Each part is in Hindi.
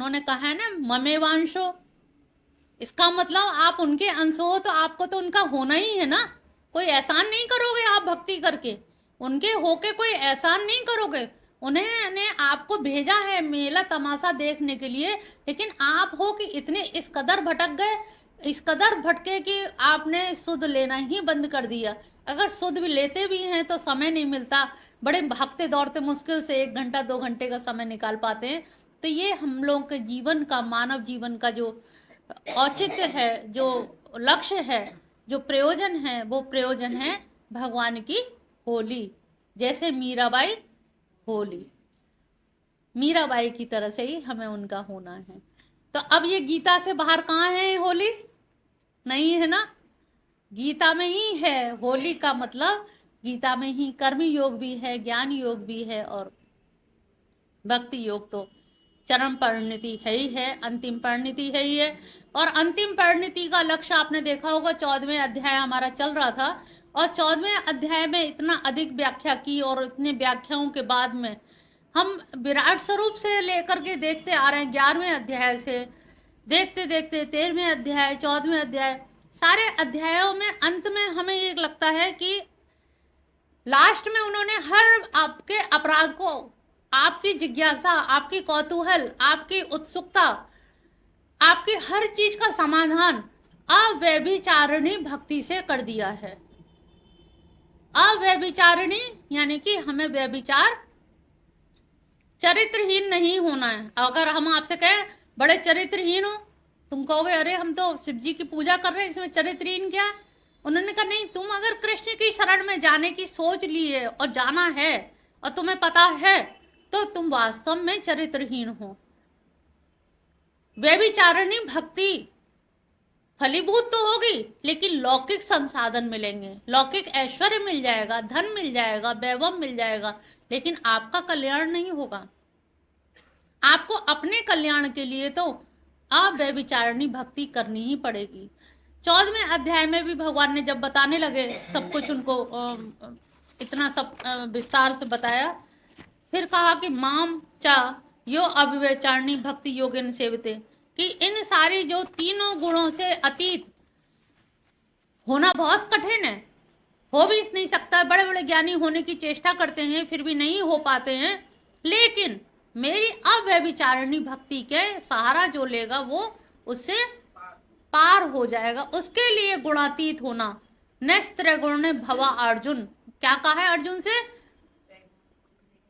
उन्होंने कहा है ना ममेवांशो, इसका मतलब आप उनके अंश हो तो आपको तो उनका होना ही है ना। कोई एहसान नहीं करोगे आप भक्ति करके, उनके होके कोई एहसान नहीं करोगे। उन्होंने आपको भेजा है मेला तमाशा देखने के लिए, लेकिन आप हो कि इतने इस कदर भटक गए, इस कदर भटके कि आपने सुध लेना ही बंद कर दिया। अगर सुध भी लेते भी हैं तो समय नहीं मिलता, बड़े भागते दौड़ते मुश्किल से 1 घंटा 2 घंटे का समय निकाल पाते हैं। तो ये हम लोगों के जीवन का, मानव जीवन का जो औचित्य है, जो लक्ष्य है, जो प्रयोजन है, वो प्रयोजन है भगवान की होली। जैसे मीराबाई होली, मीराबाई की तरह से ही हमें उनका होना है। तो अब ये गीता से बाहर कहाँ है होली? नहीं है ना, गीता में ही है। होली का मतलब गीता में ही कर्म योग भी है, ज्ञान योग भी है, और भक्ति योग तो चरम परिणति है ही है, अंतिम परिणति है ही है। और अंतिम परिणति का लक्ष्य आपने देखा होगा, 14वें अध्याय हमारा चल रहा था, और 14वें अध्याय में इतना अधिक व्याख्या की, और इतने व्याख्याओं के बाद में हम विराट स्वरूप से लेकर के देखते आ रहे हैं, 11वें अध्याय से देखते देखते 13वें अध्याय, 14वें अध्याय, सारे अध्यायों में अंत में हमें ये लगता है कि लास्ट में उन्होंने हर आपके अपराध को, आपकी जिज्ञासा, आपकी कौतूहल, आपकी उत्सुकता, आपकी हर चीज का समाधान अव्यभिचारिणी भक्ति से कर दिया है। अव्यभिचारिणी यानी कि हमें व्यभिचार, चरित्रहीन नहीं होना है। अगर हम आपसे कहें बड़े चरित्रहीन हो, तुम कहोगे अरे हम तो शिव जी की पूजा कर रहे हैं, इसमें चरित्रहीन क्या? उन्होंने कहा नहीं, तुम अगर कृष्ण की शरण में जाने की सोच ली है और जाना है और तुम्हें पता है, तो तुम वास्तव में चरित्रहीन हो। व्यभिचारिणी भक्ति फलीभूत तो होगी, लेकिन लौकिक संसाधन मिलेंगे, लौकिक ऐश्वर्य मिल जाएगा, धन मिल जाएगा, वैभव मिल जाएगा, लेकिन आपका कल्याण नहीं होगा। आपको अपने कल्याण के लिए तो अव्यभिचारिणी भक्ति करनी ही पड़ेगी। 14वें अध्याय में भी भगवान ने जब बताने लगे सब कुछ, उनको इतना सब विस्तार से बताया, फिर कहा कि माम चा यो अव्यभिचारिणी भक्ति योगेन सेवते, कि इन सारी जो तीनों गुणों से अतीत होना बहुत कठिन है, हो भी नहीं सकता। बड़े बड़े ज्ञानी होने की चेष्टा करते हैं, फिर भी नहीं हो पाते हैं, लेकिन मेरी अव्यभिचारिणी भक्ति के सहारा जो लेगा वो उससे पार हो जाएगा। उसके लिए गुणातीत होना। नेस्त्र गुण ने भवा अर्जुन, क्या कहा है अर्जुन से?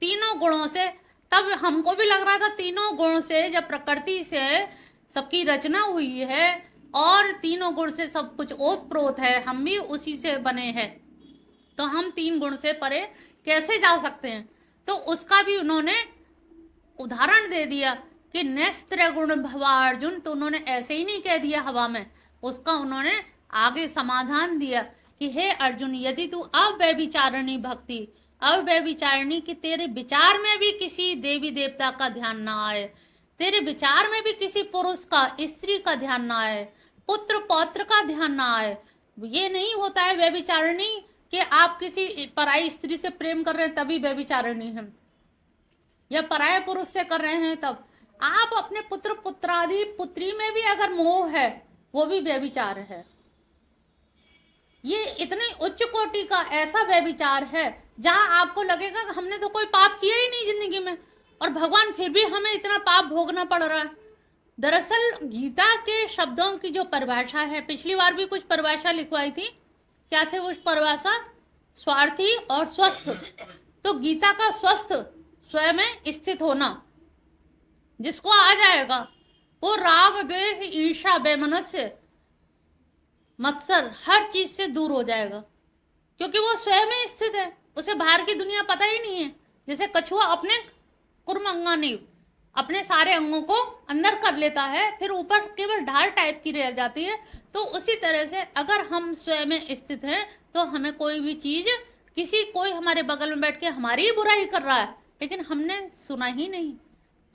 तीनों गुणों से। तब हमको भी लग रहा था तीनों गुण से, जब प्रकृति से सबकी रचना हुई है और तीनों गुण से सब कुछ ओतप्रोत है, हम भी उसी से बने हैं, तो हम 3 गुण से परे कैसे जा सकते हैं? तो उसका भी उन्होंने उदाहरण दे दिया कि नेस्त्र गुण भवा अर्जुन। तो उन्होंने ऐसे ही नहीं कह दिया हवा में, उसका उन्होंने आगे समाधान दिया कि हे अर्जुन, यदि तू अव्यभिचारिणी भक्ति, अव्यभिचारिणी कि तेरे विचार में भी किसी देवी देवता का ध्यान ना आए, तेरे विचार में भी किसी पुरुष का, स्त्री का ध्यान ना आए, पुत्र पौत्र का ध्यान ना आए। ये नहीं होता है व्यभिचारिणी कि आप किसी पराई स्त्री से प्रेम कर रहे हैं तभी व्यभिचारिणी हैं, या पराये पुरुष से कर रहे हैं तब। आप अपने पुत्र पुत्रादि पुत्री में भी अगर मोह है, वो भी व्यभिचार है। ये इतने उच्च कोटि का ऐसा व्यभिचार है जहां आपको लगेगा कि हमने तो कोई पाप किया ही नहीं जिंदगी में, और भगवान फिर भी हमें इतना पाप भोगना पड़ रहा है। दरअसल गीता के शब्दों की जो परिभाषा है, पिछली बार भी कुछ परिभाषा लिखवाई थी, क्या थे वो परिभाषा? स्वार्थी और स्वस्थ। तो गीता का स्वस्थ, स्वयं में स्थित होना, जिसको आ जाएगा वो राग द्वेष ईर्ष्या वैमनस्य मत्सर हर चीज से दूर हो जाएगा, क्योंकि वो स्वयं में स्थित है, उसे बाहर की दुनिया पता ही नहीं है। जैसे कछुआ अपने कुर्म अंगानी, अपने सारे अंगों को अंदर कर लेता है, फिर ऊपर केवल ढाल टाइप की रह जाती है, तो उसी तरह से अगर हम स्वयं में स्थित हैं तो हमें कोई भी चीज, कोई हमारे बगल में बैठ के हमारी ही बुराई कर रहा है, लेकिन हमने सुना ही नहीं।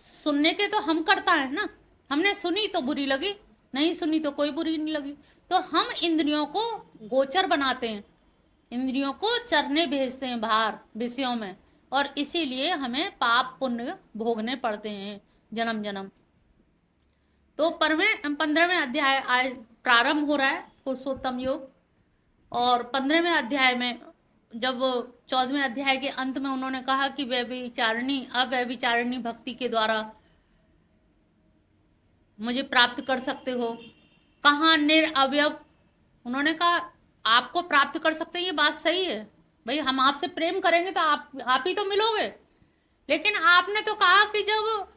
सुनने के तो हम करता है ना, हमने सुनी तो बुरी लगी, नहीं सुनी तो कोई बुरी नहीं लगी। तो हम इंद्रियों को गोचर बनाते हैं, इंद्रियों को चरने भेजते हैं बाहर विषयों में, और इसीलिए हमें पाप पुण्य भोगने पड़ते हैं जन्म जन्म। तो 15वें अध्याय आज प्रारंभ हो रहा है पुरुषोत्तम योग। और 15वें अध्याय में जब 14वें अध्याय के अंत में उन्होंने कहा कि व्यभिचारिणी अव्यभिचारिणी भक्ति के द्वारा मुझे प्राप्त कर सकते हो। कहाँ निरअवयव, उन्होंने कहा आपको प्राप्त कर सकते हैं, ये बात सही है भाई, हम आपसे प्रेम करेंगे तो आप ही तो मिलोगे। लेकिन आपने तो कहा कि जब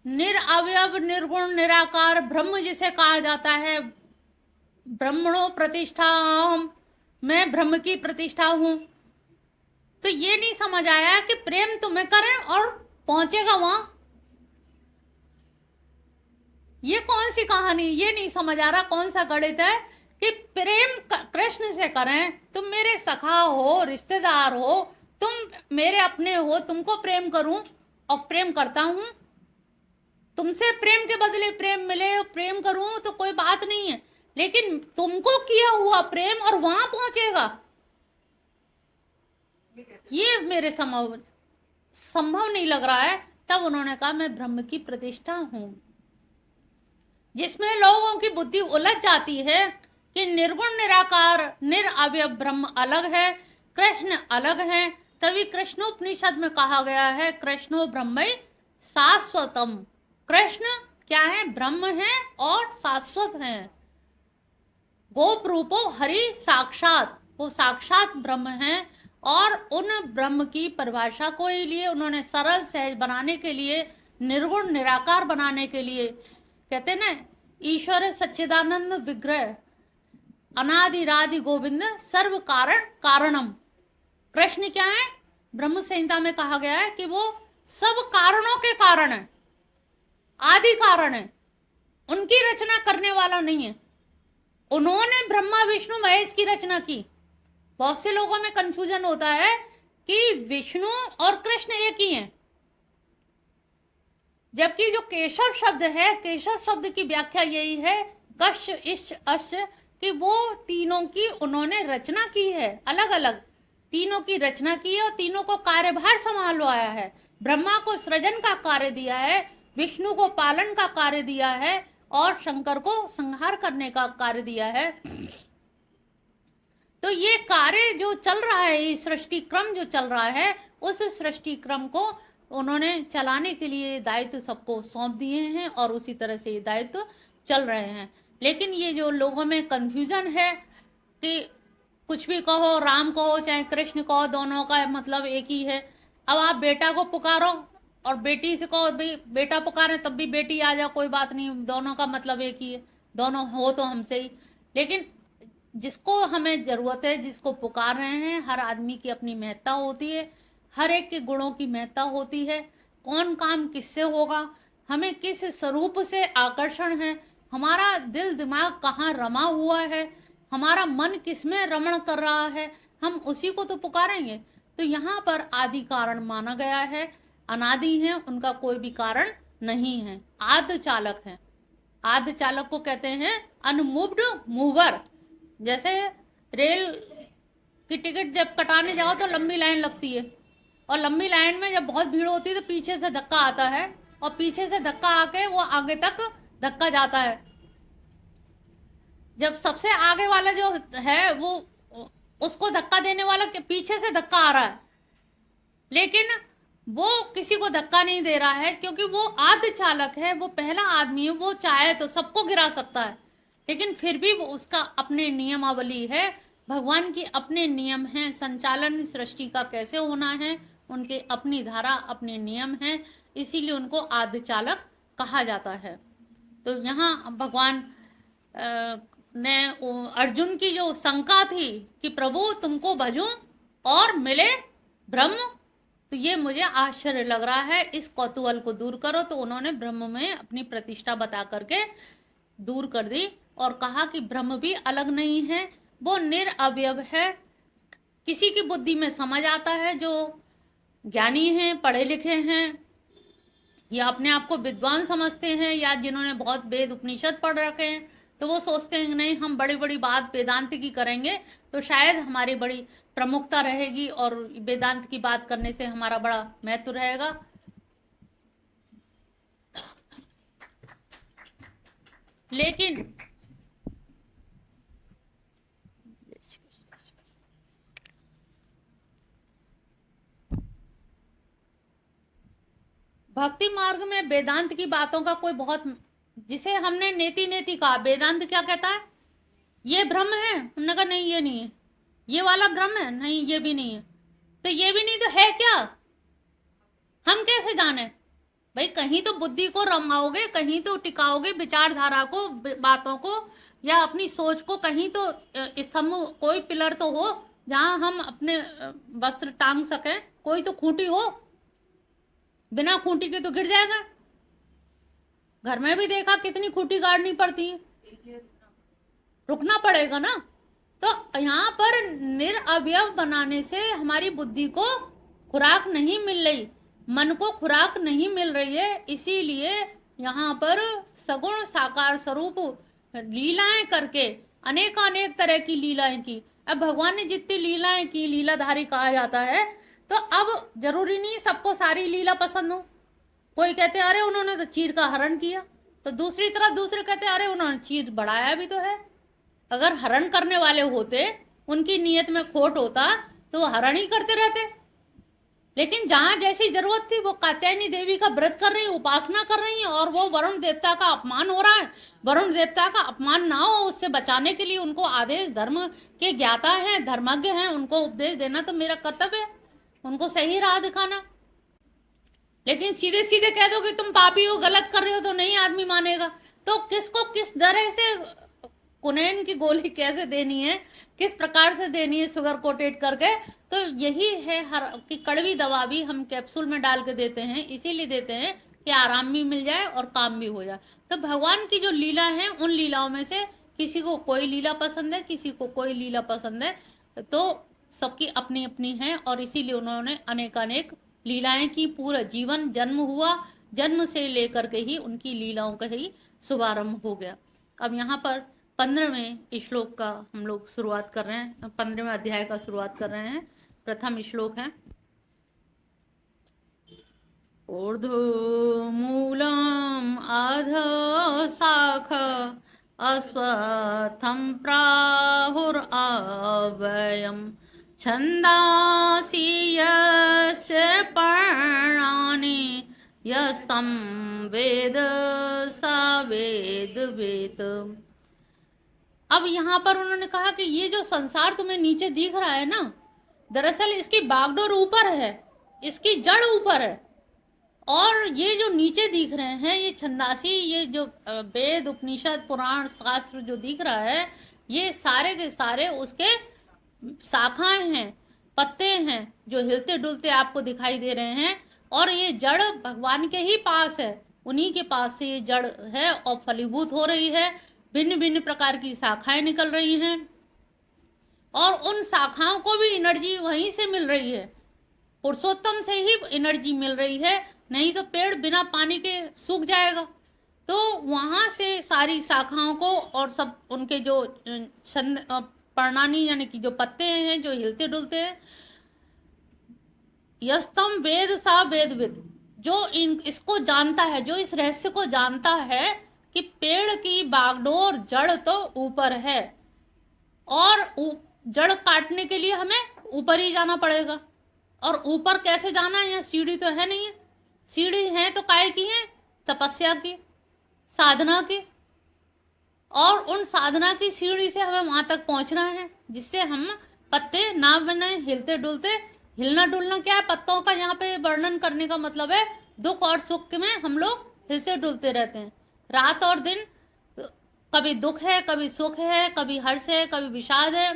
निरअवयव निर्गुण निराकार ब्रह्म जिसे कहा जाता है, ब्रह्मणो प्रतिष्ठा, मैं ब्रह्म की प्रतिष्ठा हूं, तो ये नहीं समझ आया कि प्रेम तुम्हें करें और पहुंचेगा वहां। ये कौन सी कहानी, ये नहीं समझ आ रहा कौन सा गणित है कि प्रेम कृष्ण से करें, तुम मेरे सखा हो, रिश्तेदार हो, तुम मेरे अपने हो, तुमको प्रेम करूं और प्रेम करता हूं, तुमसे प्रेम के बदले प्रेम मिले और प्रेम करूं तो कोई बात नहीं है, लेकिन तुमको किया हुआ प्रेम और वहां पहुंचेगा, ये मेरे संभव नहीं लग रहा है। तब उन्होंने कहा मैं ब्रह्म की प्रतिष्ठा हूं। जिसमें लोगों की बुद्धि उलझ जाती है कि निर्गुण निराकार निरअवयव ब्रह्म अलग है, कृष्ण अलग है, तभी कृष्णोपनिषद में कहा गया है कृष्णो ब्रह्म शाश्वतम। कृष्ण क्या है? ब्रह्म है और शाश्वत है। गोप रूपो हरि साक्षात, वो साक्षात ब्रह्म है। और उन ब्रह्म की परिभाषा को ही लिए उन्होंने सरल सहज बनाने के लिए, निर्गुण निराकार बनाने के लिए, कहते ना ईश्वर सच्चिदानंद विग्रह अनादिरादि गोविंद सर्व कारण कारणम। कृष्ण क्या है? ब्रह्म संहिता में कहा गया है कि वो सब कारणों के कारण है, आदि कारण है, उनकी रचना करने वाला नहीं है। उन्होंने ब्रह्मा विष्णु महेश की रचना की। बहुत से लोगों में कंफ्यूजन होता है कि विष्णु और कृष्ण एक ही हैं, जबकि जो केशव शब्द है, केशव शब्द की व्याख्या यही है कश इश अश, कि वो तीनों की उन्होंने रचना की है, अलग अलग तीनों की रचना की है और तीनों को कार्यभार संभालवाया है। ब्रह्मा को सृजन का कार्य दिया है, विष्णु को पालन का कार्य दिया है और शंकर को संहार करने का कार्य दिया है। तो ये कार्य जो चल रहा है, ये सृष्टि क्रम जो चल रहा है, उस सृष्टि क्रम को उन्होंने चलाने के लिए दायित्व सबको सौंप दिए हैं और उसी तरह से ये दायित्व चल रहे हैं। लेकिन ये जो लोगों में कन्फ्यूजन है कि कुछ भी कहो, राम कहो चाहे कृष्ण कहो, दोनों का मतलब एक ही है। अब आप बेटा को पुकारो और बेटी से कहो भाई बेटा पुकारे तब भी बेटी आ जाओ, कोई बात नहीं, दोनों का मतलब एक ही है, दोनों हो तो हमसे ही। लेकिन जिसको हमें ज़रूरत है, जिसको पुकार रहे हैं, हर आदमी की अपनी महत्ता होती है, हर एक के गुणों की महत्ता होती है। कौन काम किससे होगा, हमें किस स्वरूप से आकर्षण है, हमारा दिल दिमाग कहाँ रमा हुआ है, हमारा मन किस में रमण कर रहा है, हम उसी को तो पुकारेंगे। तो यहाँ पर आदि कारण माना गया है, अनादि है, उनका कोई भी कारण नहीं है, आद्य चालक है। आद्य चालक को कहते हैं अनमूव्ड मूवर। जैसे रेल की टिकट जब कटाने जाओ तो लंबी लाइन लगती है, और लंबी लाइन में जब बहुत भीड़ होती है तो पीछे से धक्का आता है, और पीछे से धक्का आके वो आगे तक धक्का जाता है। जब सबसे आगे वाला जो है वो उसको धक्का देने वाला के पीछे से धक्का आ रहा है, लेकिन वो किसी को धक्का नहीं दे रहा है क्योंकि वो आद्य चालक है, वो पहला आदमी है, वो चाहे तो सबको गिरा सकता है, लेकिन फिर भी वो उसका अपने नियमावली है। भगवान की अपने नियम हैं, संचालन सृष्टि का कैसे होना है, उनके अपनी धारा अपने नियम हैं, इसीलिए उनको आद्य चालक कहा जाता है। तो यहाँ भगवान ने अर्जुन की जो शंका थी कि प्रभु तुमको भजूं और मिले ब्रह्म, तो ये मुझे आश्चर्य लग रहा है, इस कौतूहल को दूर करो। तो उन्होंने ब्रह्म में अपनी प्रतिष्ठा बता करके दूर कर दी और कहा कि ब्रह्म भी अलग नहीं है, वो निरअवयव है। किसी की बुद्धि में समझ आता है, जो ज्ञानी हैं, पढ़े लिखे हैं, या अपने आप को विद्वान समझते हैं, या जिन्होंने बहुत वेद उपनिषद पढ़ रखे हैं, तो वो सोचते हैं नहीं हम बड़ी बड़ी बात वेदांत की करेंगे तो शायद हमारी बड़ी प्रमुखता रहेगी और वेदांत की बात करने से हमारा बड़ा महत्व रहेगा। लेकिन भक्ति मार्ग में वेदांत की बातों का कोई बहुत, जिसे हमने नेति नेति कहा, वेदांत क्या कहता है? ये ब्रह्म है, हमने कहा नहीं ये नहीं है। ये वाला ब्रह्म है, नहीं ये भी नहीं है। तो ये भी नहीं तो है क्या? हम कैसे जाने भाई? कहीं तो बुद्धि को रमाओगे, कहीं तो टिकाओगे विचारधारा को, बातों को, या अपनी सोच को। कहीं तो स्तंभ, कोई पिलर तो हो जहां हम अपने वस्त्र टांग सके। कोई तो खूंटी हो, बिना खूंटी के तो गिर जाएगा। घर में भी देखा कितनी खूंटी गाड़नी पड़ती है, रुकना पड़ेगा ना। तो यहाँ पर निरअवयव बनाने से हमारी बुद्धि को खुराक नहीं मिल रही, मन को खुराक नहीं मिल रही है। इसीलिए यहाँ पर सगुण साकार स्वरूप लीलाएं करके, अनेकानेक तरह की लीलाएं की। अब भगवान ने जितनी लीलाएं की, लीलाधारी कहा जाता है, तो अब जरूरी नहीं सबको सारी लीला पसंद हो। कोई कहते हैं अरे उन्होंने तो चीर का हरण किया, तो दूसरी तरफ दूसरे कहते हैं अरे उन्होंने चीर बढ़ाया भी तो है। अगर हरण करने वाले होते, उनकी नीयत में खोट होता, तो वो हरण ही करते रहते। लेकिन जहां जैसी जरूरत थी, वो कात्यायनी देवी का व्रत कर रही, उपासना कर रही है, और वो वरुण देवता का अपमान हो रहा है। वरुण देवता का अपमान ना हो, उससे बचाने के लिए उनको आदेश, धर्म के ज्ञाता हैं, धर्मज्ञ हैं, उनको उपदेश देना तो मेरा कर्तव्य है, उनको सही राह दिखाना। लेकिन सीधे सीधे कह दो कि तुम पापी हो, गलत कर रहे हो, तो नहीं आदमी मानेगा। तो किसको किस तरह से कुनैन की गोली कैसे देनी है, किस प्रकार से देनी है, शुगर कोटेड करके। तो यही है हर कि कड़वी दवा भी हम कैप्सूल में डाल के देते हैं, इसीलिए देते हैं कि आराम भी मिल जाए और काम भी हो जाए। तो भगवान की जो लीला है, उन लीलाओं में से किसी को कोई लीला पसंद है, किसी को कोई लीला पसंद है, तो सबकी अपनी अपनी है। और इसीलिए उन्होंने अनेकानेक लीलाएं की। पूरा जीवन जन्म हुआ, जन्म से लेकर के ही उनकी लीलाओं का ही शुभारंभ हो गया। अब यहाँ पर 15वें श्लोक का हम लोग शुरुआत कर रहे हैं, 15वें अध्याय का शुरुआत कर रहे हैं। प्रथम श्लोक है, ऊर्ध्वमूलम् अधः शाख अश्वत्थं प्राहुरव्ययम् छन्दांसि यस्य पर्णानि यस्तं वेद स वेदवित्। अब यहाँ पर उन्होंने कहा कि ये जो संसार तुम्हें नीचे दिख रहा है ना, दरअसल इसकी बागडोर ऊपर है, इसकी जड़ ऊपर है। और ये जो नीचे दिख रहे हैं, ये छंदासी, ये जो वेद उपनिषद पुराण शास्त्र जो दिख रहा है, ये सारे के सारे उसके शाखाएं हैं, पत्ते हैं, जो हिलते डुलते आपको दिखाई दे रहे हैं। और ये जड़ भगवान के ही पास है, उन्हीं के पास से ये जड़ है और फलीभूत हो रही है। भिन्न भिन्न प्रकार की शाखाएं निकल रही हैं, और उन शाखाओं को भी एनर्जी वहीं से मिल रही है, पुरुषोत्तम से ही एनर्जी मिल रही है। नहीं तो पेड़ बिना पानी के सूख जाएगा। तो वहाँ से सारी शाखाओं को और सब उनके जो छंद पर्णानी यानी कि जो पत्ते हैं जो हिलते डुलते हैं, यस्तम वेद सा वेदविद, जो इसको जानता है, जो इस रहस्य को जानता है कि पेड़ की बागडोर जड़ तो ऊपर है, और जड़ काटने के लिए हमें ऊपर ही जाना पड़ेगा। और ऊपर कैसे जाना है? यहाँ सीढ़ी तो है नहीं है। सीढ़ी है तो काय की है? तपस्या की, साधना की। और उन साधना की सीढ़ी से हमें वहां तक पहुंचना है, जिससे हम पत्ते ना बने हिलते डुलते। हिलना डुलना क्या है? पत्तों का यहाँ पे वर्णन करने का मतलब है दुख और सुख में हम लोग हिलते डुलते रहते हैं, रात और दिन। कभी दुख है, कभी सुख है, कभी हर्ष है, कभी विषाद है।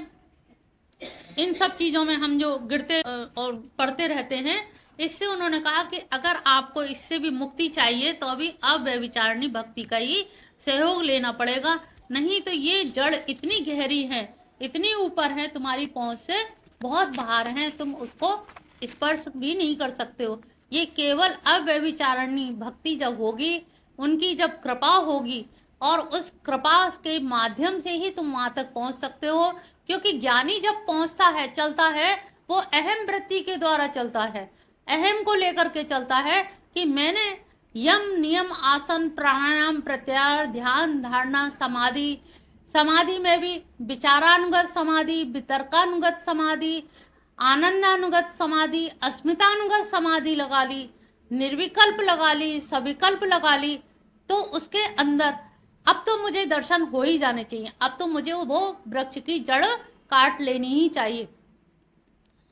इन सब चीज़ों में हम जो गिरते और पढ़ते रहते हैं। इससे उन्होंने कहा कि अगर आपको इससे भी मुक्ति चाहिए तो अभी अव्यभिचारिणी भक्ति का ही सहयोग लेना पड़ेगा। नहीं तो ये जड़ इतनी गहरी है, इतनी ऊपर है, तुम्हारी पहुंच से बहुत बाहर है, तुम उसको स्पर्श भी नहीं कर सकते हो। ये केवल अव्यभिचारिणी भक्ति जब होगी, उनकी जब कृपा होगी, और उस कृपा के माध्यम से ही तुम वहां तक पहुंच सकते हो। क्योंकि ज्ञानी जब पहुंचता है, चलता है, वो अहम वृत्ति के द्वारा चलता है, अहम को लेकर के चलता है कि मैंने यम नियम आसन प्राणायाम प्रत्याहार ध्यान धारणा समाधि, समाधि में भी विचारानुगत समाधि, वितर्कानुगत समाधि, आनंदानुगत समाधि, अस्मितानुगत समाधि लगा ली, निर्विकल्प लगा ली, सविकल्प लगा ली, तो उसके अंदर अब तो मुझे दर्शन हो ही जाने चाहिए, अब तो मुझे वो वृक्ष की जड़ काट लेनी ही चाहिए।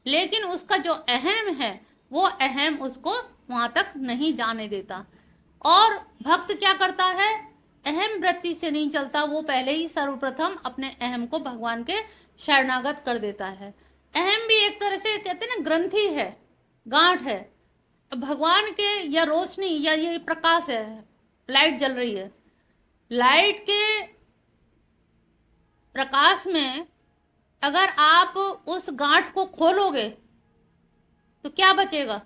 लेकिन उसका जो अहम है वो अहम उसको वहां तक नहीं जाने देता। और भक्त क्या करता है, अहम वृत्ति से नहीं चलता, वो पहले ही सर्वप्रथम अपने अहम को भगवान के शरणागत कर देता है। अहम भी एक तरह से कहते हैं ना ग्रंथि है, गांठ है भगवान के, या रोशनी या ये प्रकाश है, लाइट जल रही है, लाइट के प्रकाश में अगर आप उस गांठ को खोलोगे तो क्या बचेगा?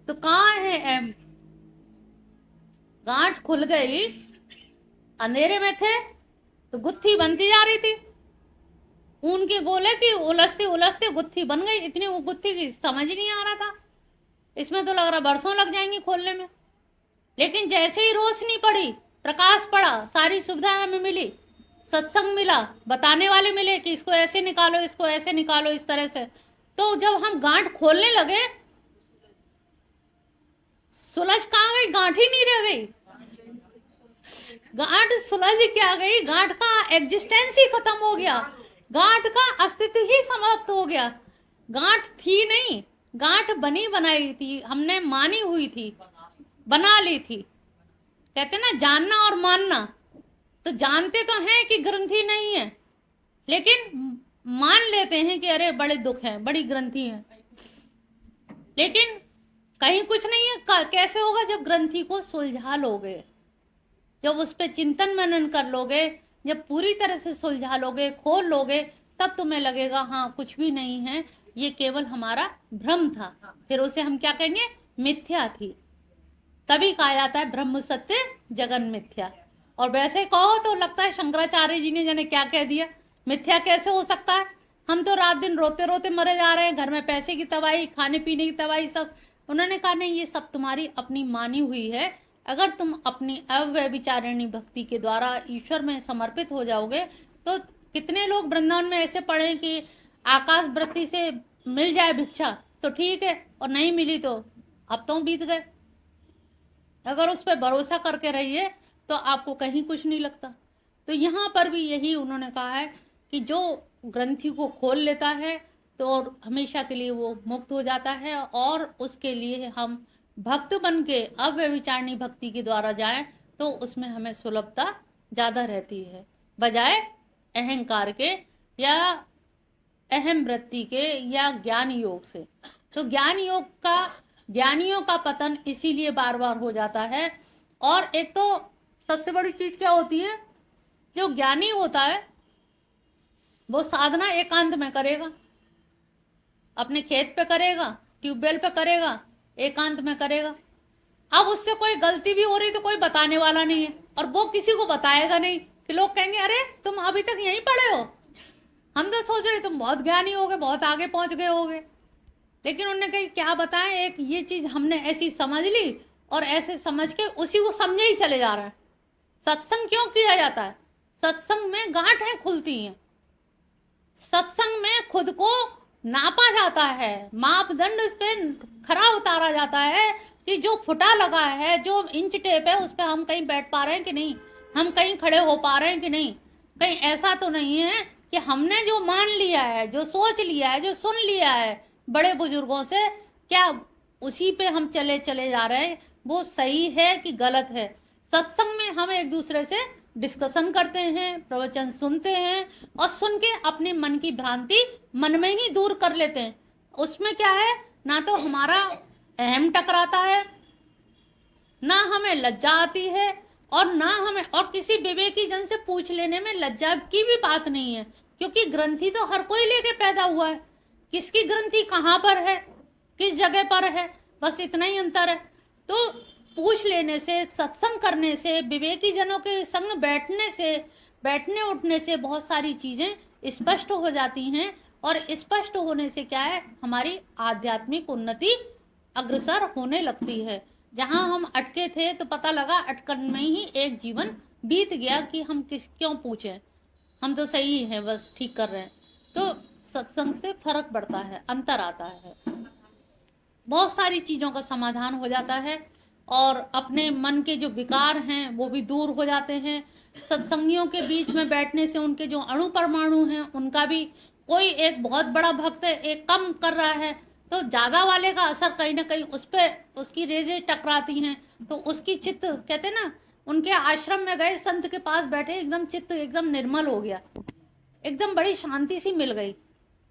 तो कहाँ है एम? गांठ खुल गई, अंधेरे में थे तो गुत्थी बनती जा रही थी, ऊन के गोले की उलझते उलझते गुत्थी बन गई, इतनी वो गुत्थी की समझ ही नहीं आ रहा था, इसमें तो लग रहा बरसों लग जाएंगी खोलने में। लेकिन जैसे ही रोशनी पड़ी, प्रकाश पड़ा, सारी सुविधाएं हमें मिली, सत्संग मिला, बताने वाले मिले कि इसको ऐसे निकालो, इसको ऐसे निकालो, इस तरह से, तो जब हम गांठ खोलने लगे, सुलझ कहाँ गई? गांठ ही नहीं रह गई, गांठ सुलझ क्या गई? गांठ का एग्जिस्टेंस ही खत्म हो गया, गांठ का अस्तित्व ही समाप्त हो गया। गांठ थी नहीं, गांठ बनी बनाई थी, हमने मानी हुई थी, बना ली थी। कहते ना जानना और मानना, तो जानते तो हैं कि ग्रंथि नहीं है, लेकिन मान लेते हैं कि अरे बड़े दुख हैं, बड़ी ग्रंथि है, लेकिन कहीं कुछ नहीं है। कैसे होगा? जब ग्रंथि को सुलझा लोगे, जब उस पर चिंतन मनन कर लोगे, जब पूरी तरह से सुलझा लोगे, खोल लोगे, तब तुम्हें लगेगा हाँ कुछ भी नहीं है, ये केवल हमारा भ्रम था। फिर उसे हम क्या कहेंगे? मिथ्या थी। तभी कहा जाता है ब्रह्म सत्य जगन मिथ्या। और वैसे कहो तो लगता है शंकराचार्य जी ने जाने क्या कह दिया, मिथ्या कैसे हो सकता है? हम तो रात दिन रोते रोते मरे जा रहे हैं, घर में पैसे की तबाही, खाने पीने की तबाही, सब। उन्होंने कहा नहीं, ये सब तुम्हारी अपनी मानी हुई है। अगर तुम अपनी अव्यभिचारिणी भक्ति के द्वारा ईश्वर में समर्पित हो जाओगे, तो कितने लोग वृंदावन में ऐसे पढ़े कि आकाश वृत्ति से मिल जाए भिक्षा तो ठीक है, और नहीं मिली तो अब तो बीत गए। अगर उस पर भरोसा करके रहिए तो आपको कहीं कुछ नहीं लगता। तो यहाँ पर भी यही उन्होंने कहा है कि जो ग्रंथि को खोल लेता है तो हमेशा के लिए वो मुक्त हो जाता है, और उसके लिए हम भक्त बन के अव्यभिचारिणी भक्ति के द्वारा जाएं तो उसमें हमें सुलभता ज़्यादा रहती है, बजाय अहंकार के या अहम वृत्ति के या ज्ञान योग से। तो ज्ञानियों का पतन इसीलिए बार बार हो जाता है। और एक तो सबसे बड़ी चीज क्या होती है, जो ज्ञानी होता है वो साधना एकांत में करेगा, अपने खेत पे करेगा, ट्यूबवेल पे करेगा, एकांत में करेगा। अब उससे कोई गलती भी हो रही तो कोई बताने वाला नहीं है, और वो किसी को बताएगा नहीं कि लोग कहेंगे अरे तुम अभी तक यहीं पड़े हो, हम तो सोच रहे तुम बहुत ज्ञानी हो गए, बहुत आगे पहुंच गए होगे। लेकिन उन्होंने कही क्या बताएं, एक ये चीज हमने ऐसी समझ ली और ऐसे समझ के उसी को समझे ही चले जा रहे हैं। सत्संग क्यों किया जाता है? सत्संग में गांठें खुलती हैं, सत्संग में खुद को नापा जाता है, मापदंड पे खरा उतारा जाता है कि जो फुटा लगा है, जो इंच टेप है, उस पर हम कहीं बैठ पा रहे हैं कि नहीं, हम कहीं खड़े हो पा रहे हैं कि नहीं। कहीं ऐसा तो नहीं है कि हमने जो मान लिया है, जो सोच लिया है, जो सुन लिया है बड़े बुजुर्गों से, क्या उसी पे हम चले जा रहे हैं, वो सही है कि गलत है। सत्संग में हम एक दूसरे से डिस्कशन करते हैं, प्रवचन सुनते हैं, और सुन के अपने मन की भ्रांति मन में ही दूर कर लेते हैं। उसमें क्या है, ना तो हमारा अहम टकराता है, ना हमें लज्जा आती है, और ना हमें, और किसी विवेकी जन से पूछ लेने में लज्जा की भी बात नहीं है, क्योंकि ग्रंथि तो हर कोई लेके पैदा हुआ है। किसकी ग्रंथि कहाँ पर है, किस जगह पर है, बस इतना ही अंतर है। तो पूछ लेने से, सत्संग करने से, विवेकी जनों के संग बैठने उठने से बहुत सारी चीजें स्पष्ट हो जाती हैं, और स्पष्ट होने से क्या है, हमारी आध्यात्मिक उन्नति अग्रसर होने लगती है। जहां हम अटके थे तो पता लगा अटकन में ही एक जीवन बीत गया कि हम क्यों पूछे, हम तो सही हैं, बस ठीक कर रहे हैं। तो सत्संग से फर्क पड़ता है, अंतर आता है, बहुत सारी चीज़ों का समाधान हो जाता है और अपने मन के जो विकार हैं वो भी दूर हो जाते हैं। सत्संगियों के बीच में बैठने से उनके जो अणु परमाणु हैं उनका भी, कोई एक बहुत बड़ा भक्त है, एक कम कर रहा है, तो ज़्यादा वाले का असर कहीं ना कहीं उस पर, उसकी रेजें टकराती हैं, तो उसकी चित्त, कहते ना, उनके आश्रम में गए, संत के पास बैठे, एकदम चित्त एकदम निर्मल हो गया, एकदम बड़ी शांति सी मिल गई।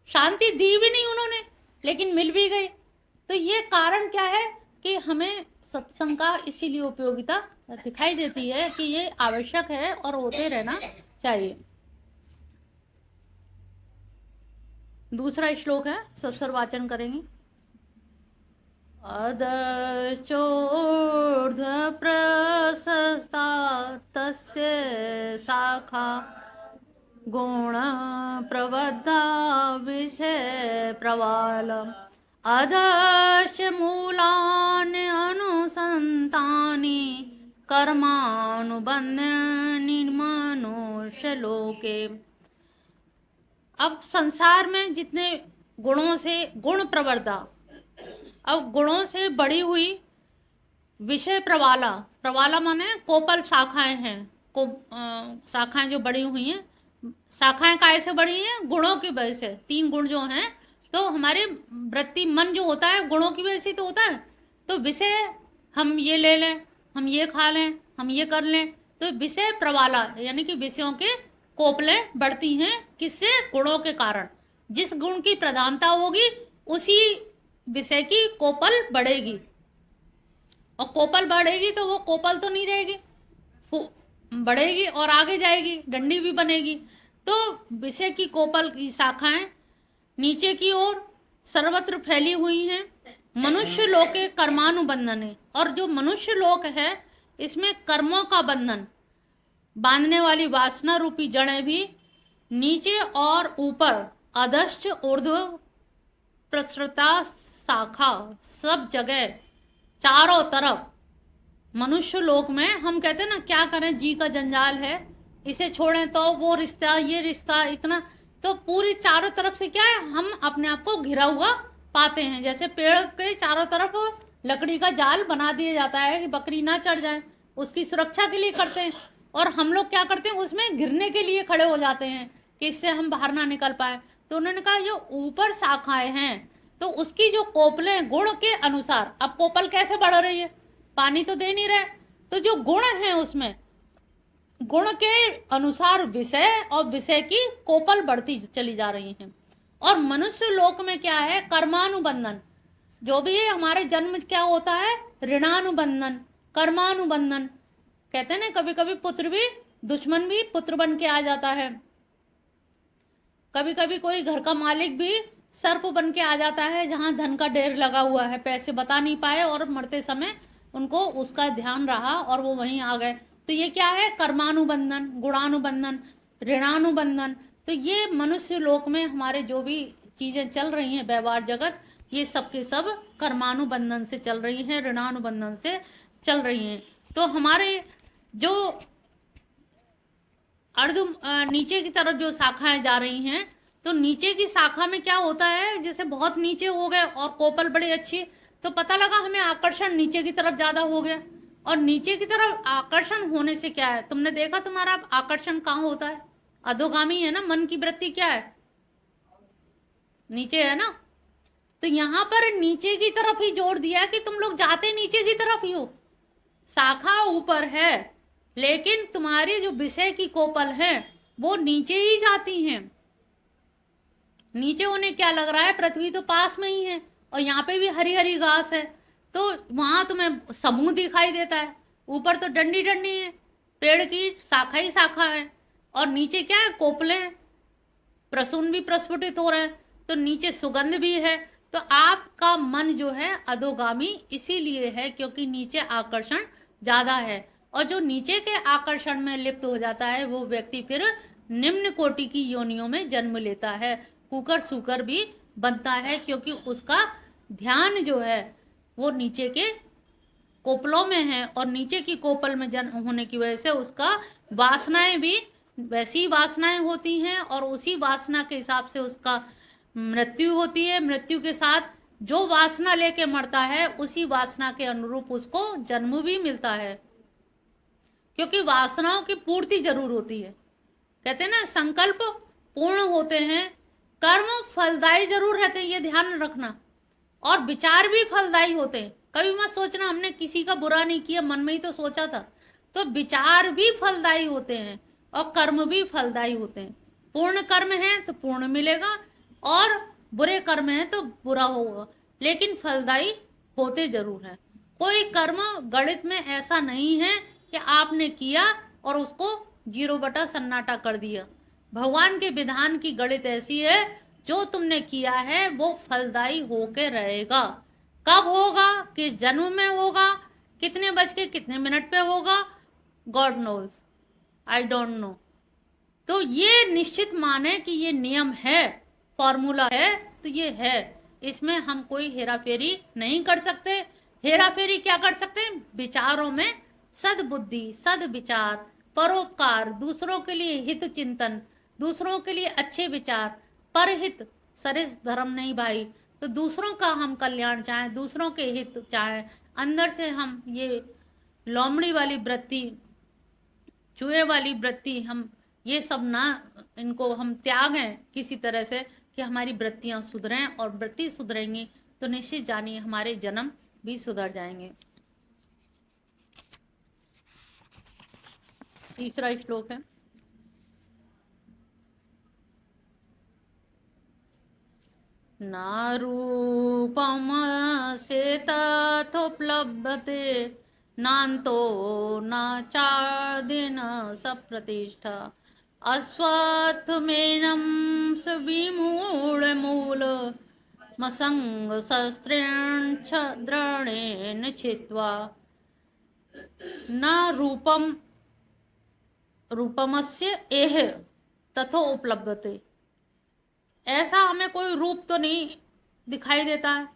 शांति दी भी नहीं उन्होंने, लेकिन मिल भी गई। तो ये कारण क्या है कि हमें सत्संग का इसीलिए उपयोगिता दिखाई देती है कि ये आवश्यक है और होते रहना चाहिए। दूसरा श्लोक है, सब स्वर वाचन करेंगे। अधश्चोर्ध्व प्रशस्ता तस्य शाखा गुण प्रबद्धा विषय प्रवालम अधश्च मूलानि अनुसन्तानि कर्मानुबन्धानि मनुष्यलोके। अब संसार में जितने गुणों से, गुण प्रवर्धा, अब गुणों से बढ़ी हुई विषय प्रवाला, प्रवाला माने कोपल शाखाएं हैं, शाखाएं जो बढ़ी हुई हैं, शाखाएं काय से बढ़ी हैं, गुणों की वजह से। 3 गुण जो हैं, तो हमारे वृत्ति मन जो होता है गुणों की वजह से तो होता है। तो विषय, हम ये ले लें, हम ये खा लें, हम ये कर लें, तो विषय प्रवाला यानी कि विषयों के कोपलें बढ़ती हैं। किससे? गुणों के कारण। जिस गुण की प्रधानता होगी उसी विषय की कोपल बढ़ेगी, और कोपल बढ़ेगी तो वो कोपल तो नहीं रहेगी, बढ़ेगी और आगे जाएगी, डंडी भी बनेगी। तो विषय की कोपल की शाखाएं नीचे की ओर सर्वत्र फैली हुई हैं। मनुष्य लोक के कर्मानुबंधन है, और जो मनुष्य लोक है इसमें कर्मों का बंधन बांधने वाली वासना रूपी जड़ें भी नीचे और ऊपर, अधश्च ऊर्ध्व प्रसृता शाखा, सब जगह चारों तरफ मनुष्य लोक में। हम कहते हैं ना, क्या करें, जी का जंजाल है, इसे छोड़ें तो वो रिश्ता, ये रिश्ता, इतना, तो पूरी चारों तरफ से क्या है, हम अपने आप को घिरा हुआ पाते हैं। जैसे पेड़ के चारों तरफ लकड़ी का जाल बना दिया जाता है कि बकरी ना चढ़ जाए, उसकी सुरक्षा के लिए करते हैं, और हम लोग क्या करते हैं, उसमें घिरने के लिए खड़े हो जाते हैं कि इससे हम बाहर ना निकल पाए। तो उन्होंने कहा जो ऊपर शाखाएं हैं तो उसकी जो कोपलें गुण के अनुसार, अब कोपल कैसे बढ़ रही है, पानी तो दे नहीं रहे, तो जो गुण है उसमें गुण के अनुसार विषय और विषय की कोपल बढ़ती चली जा रही हैं। और मनुष्य लोक में क्या है, कर्मानुबंधन, जो भी है हमारे जन्म क्या होता है, ऋणानुबंधन, कर्मानुबंधन। कहते हैं ना, कभी कभी पुत्र भी, दुश्मन भी पुत्र बन के आ जाता है, कभी कभी कोई घर का मालिक भी सर्प बन के आ जाता है, जहां धन का ढेर लगा हुआ है, पैसे बता नहीं पाए और मरते समय उनको उसका ध्यान रहा और वो वहीं आ गए। तो ये क्या है, कर्मानुबंधन, गुणानुबंधन, ऋणानुबंधन। तो ये मनुष्य लोक में हमारे जो भी चीजें चल रही हैं, व्यवहार जगत, ये सब के सब कर्मानुबंधन से चल रही हैं, ऋणानुबंधन से चल रही हैं। तो हमारे जो अर्ध नीचे की तरफ जो शाखाएं जा रही हैं, तो नीचे की शाखा में क्या होता है, जैसे बहुत नीचे हो गए और कोपल बड़ी अच्छी, तो पता लगा हमें आकर्षण नीचे की तरफ ज्यादा हो गया। और नीचे की तरफ आकर्षण होने से क्या है, तुमने देखा तुम्हारा आकर्षण कहाँ होता है, अधोगामी है ना, मन की वृत्ति क्या है, नीचे है ना। तो यहाँ पर नीचे की तरफ ही जोड़ दिया कि तुम लोग जाते नीचे की तरफ ही हो, शाखा ऊपर है लेकिन तुम्हारी जो विषय की कोपल है वो नीचे ही जाती हैं। नीचे उन्हें क्या लग रहा है, पृथ्वी तो पास में ही है और यहाँ पे भी हरी हरी घास है, तो वहां तुम्हें समूह दिखाई देता है। ऊपर तो डंडी डंडी है, पेड़ की शाखा ही शाखा है, और नीचे क्या है, कोपले, प्रसून भी प्रस्फुटित हो रहे हैं, तो नीचे सुगंध भी है। तो आपका मन जो है अधोगामी इसीलिए है क्योंकि नीचे आकर्षण ज्यादा है, और जो नीचे के आकर्षण में लिप्त हो जाता है वो व्यक्ति फिर निम्न कोटि की योनियों में जन्म लेता है। कुकर सूकर भी बनता है, क्योंकि उसका ध्यान जो है वो नीचे के कोपलों में है, और नीचे की कोपल में जन्म होने की वजह से उसका वासनाएं भी वैसी वासनाएं होती हैं, और उसी वासना के हिसाब से उसका मृत्यु होती है। मृत्यु के साथ जो वासना लेके मरता है उसी वासना के अनुरूप उसको जन्म भी मिलता है, क्योंकि वासनाओं की पूर्ति जरूर होती है। कहते हैं ना, संकल्प पूर्ण होते हैं, कर्म फलदायी जरूर रहते हैं, ये ध्यान रखना, और विचार भी फलदायी होते हैं। कभी मत सोचना हमने किसी का बुरा नहीं किया, मन में ही तो सोचा था। तो विचार भी फलदायी होते हैं और कर्म भी फलदायी होते हैं। पूर्ण कर्म है तो पूर्ण मिलेगा, और बुरे कर्म है तो बुरा होगा, लेकिन फलदायी होते जरूर है। कोई कर्म गणित में ऐसा नहीं है कि आपने किया और उसको 0 सन्नाटा कर दिया। भगवान के विधान की गणित ऐसी है, जो तुमने किया है वो फलदायी होके रहेगा। कब होगा, किस जन्म में होगा, कितने बज के कितने मिनट पे होगा, God knows, I don't know. तो ये निश्चित माने कि ये नियम है, फॉर्मूला है, तो ये है, इसमें हम कोई हेराफेरी नहीं कर सकते। हेराफेरी क्या कर सकते हैं? विचारों में सद्बुद्धि, सद्विचार, परोपकार, दूसरों के लिए हित चिंतन, दूसरों के लिए अच्छे विचार, परहित, सरिस धर्म नहीं भाई। तो दूसरों का हम कल्याण चाहें, दूसरों के हित चाहें, अंदर से हम ये लोमड़ी वाली वृत्ति, चूहे वाली वृत्ति, हम ये सब ना, इनको हम त्यागें किसी तरह से, कि हमारी वृत्तियां सुधरें, और वृत्ति सुधरेंगी तो निश्चित जानिए हमारे जन्म भी सुधर जाएंगे। तीसरा श्लोक है, न रूपमस्य तथोपलभ्यते नान्तो न चादिन सप्रतिष्ठा अश्वत्थमेनं सविमूढमूल मसंग शस्त्रेण द्रणेन छित्त्वा। न रूपम रूपमस्य एह तथो उपलब्धते, ऐसा हमें कोई रूप तो नहीं दिखाई देता है।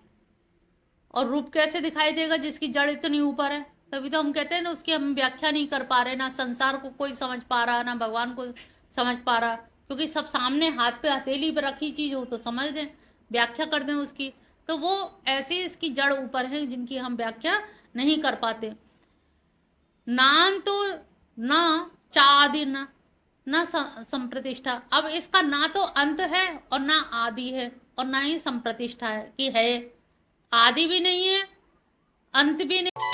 और रूप कैसे दिखाई देगा जिसकी जड़ इतनी ऊपर है? तभी तो हम कहते हैं ना, उसकी हम व्याख्या नहीं कर पा रहे, ना संसार को कोई समझ पा रहा, ना भगवान को समझ पा रहा, क्योंकि सब सामने हाथ पे हथेली पे रखी चीज हो तो समझ दें, व्याख्या कर दें उसकी। तो वो ऐसी इसकी जड़ ऊपर है जिनकी हम व्याख्या नहीं कर पाते। नाम तो न चादि न संप्रतिष्ठा। अब इसका ना तो अंत है और ना आदि है और ना ही संप्रतिष्ठा है, कि है आदि भी नहीं है अंत भी नहीं।